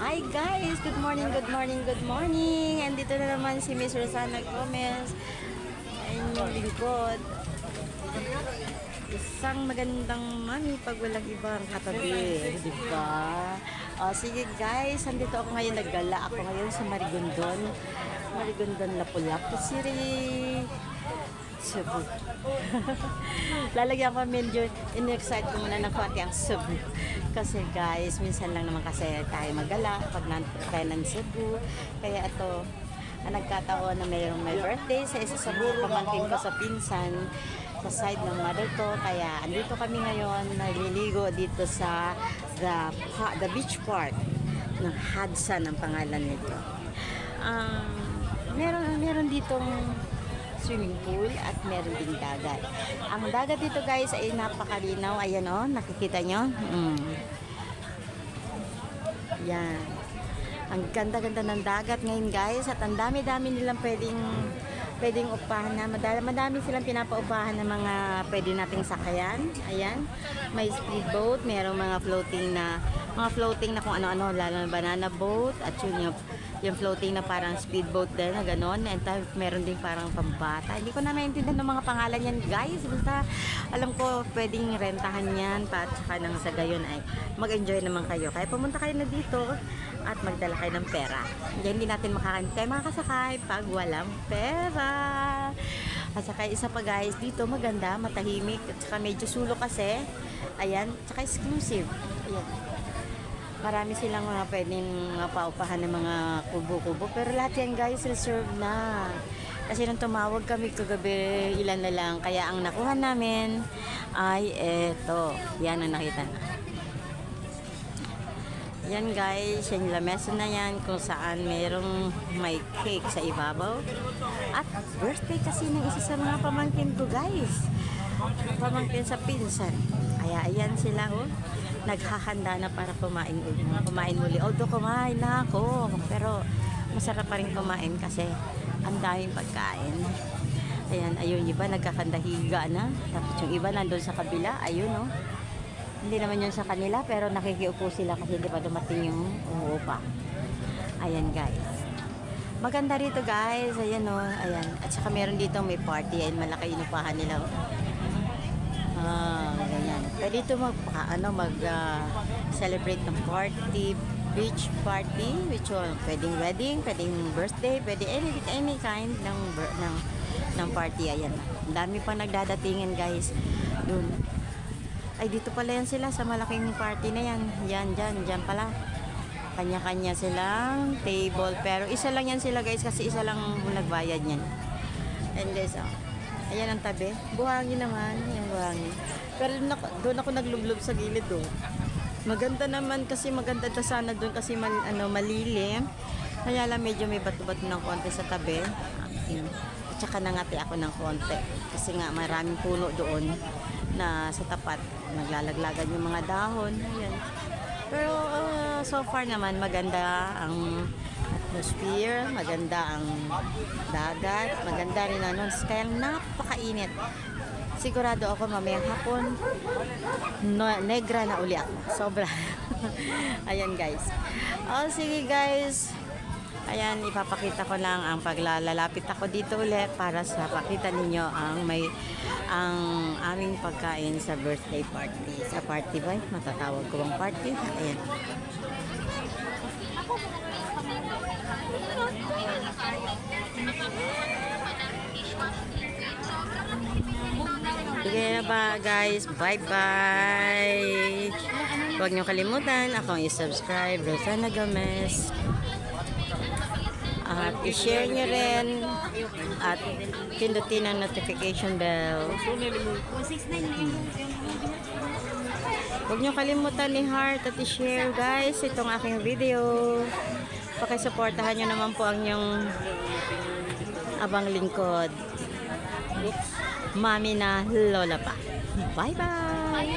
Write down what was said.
Hi guys! Good morning, good morning, good morning! And dito na naman si Miss Rosana Gomez. Ayun yung lingkod. Isang magandang mami pag walang ibang katabi. Diba? O, sige guys, andito ako ngayon. Naggala ako ngayon sa Marigondon. Marigondon, Lapu-Lapu City, Cebu. Lalagyan ko medyo in-excite ko muna ng konti ang Cebu. Kasi guys, minsan lang naman kasi tayo magala pag nandito tayo ng Cebu. Kaya ito, nagkataon na mayroong may birthday sa isa sa mga pamangkin ko sa pinsan sa side ng mother ko. Kaya andito kami ngayon, nagliligo dito sa the beach park ng Hudson ang pangalan nito. Meron ditong swimming pool at meron ding dagat. Ang dagat dito guys ay napakalinaw. Ayan o, nakikita nyo? Yan. Ang ganda-ganda ng dagat ngayon guys at ang dami-dami nilang pwedeng upahan na. Madami silang pinapaupahan ng mga pwede nating sakayan. Ayan. May speedboat, merong mga floating na kung ano-ano, lalo na banana boat at yung floating na parang speedboat din na gano'n. And meron din parang pambata. Hindi ko na maintindihan ng mga pangalan yan guys. Basta alam ko pwedeng rentahan yan at saka nang sa gayon ay mag-enjoy naman kayo. Kaya pumunta kayo na dito at magdala kayo ng pera. Hindi natin makakasakay pag walang pera. At saka isa pa guys, dito maganda, matahimik at saka medyo sulo kasi. Ayan, saka exclusive. Ayan. Marami silang mga pwedeng paupahan ng mga kubo-kubo. Pero lahat yan guys, reserve na. Kasi nung tumawag kami kagabi, ilan na lang. Kaya ang nakuha namin ay eto. Yan ang nakita na. Yan guys, yung lamesa na yan kung saan may cake sa ibabaw. At birthday kasi ng isa sa mga pamangkin ko guys. Pamangkin sa pinsan. Kaya ayan sila oh. Naghahanda na para kumain muli. Although kumain na ako, pero masarap pa rin kumain kasi ang daming pagkain. Ayan, ayun, iba nagkakandahiga na. Tapos yung iba nandun sa kabila, ayun oh. Hindi naman yun sa kanila, pero nakikiupo sila kasi hindi pa dumating yung umuupa. Ayan guys. Maganda rito guys, ayan oh, ayan. At saka meron dito may party, ayan, malaki inupahan nila oh. Ganyan. Pwede ito celebrate ng party, beach party, which one? Pwedeng wedding, pwedeng birthday, pwede any kind ng party. Ayan. Ang dami pa nagdadatingin guys. Dun. Ay, dito pala yan sila sa malaking party na yan. Yan pala. Kanya-kanya silang table. Pero isa lang yan sila guys kasi isa lang nagbayad yan. And guys, ayan ang tabi. Buhangin naman. Yung buhangin. Pero doon ako naglublob sa gilid oh. Maganda naman kasi maganda na sana doon kasi malilim. Kaya lang medyo may bato-bato ng konti sa tabi. At saka nangati ako ng konti. Kasi nga maraming puno doon na sa tapat. Naglalaglagan yung mga dahon. Ayan. Pero so far naman maganda ang atmosphere, maganda ang dagat, maganda rin kaya napakainit. Sigurado ako mamayang hapon negra na uli ako. Sobra. Ayan guys. Sige guys. Ayan, ipapakita ko lang ang paglalapit ako dito ulit para sa pakita ninyo ang aming pagkain sa birthday party. Sa party ba? Matatawag ko bang party? Ayan. Sige na ba guys, bye bye. Huwag niyo kalimutan akong i-subscribe, Rosana Gomez, at i-share niyo rin at pindutin ang notification bell. Huwag niyo kalimutan i-heart at i-share guys itong aking video. Pakisuportahan niyo naman po ang inyong abang lingkod, Mami na Lola pa. Bye bye.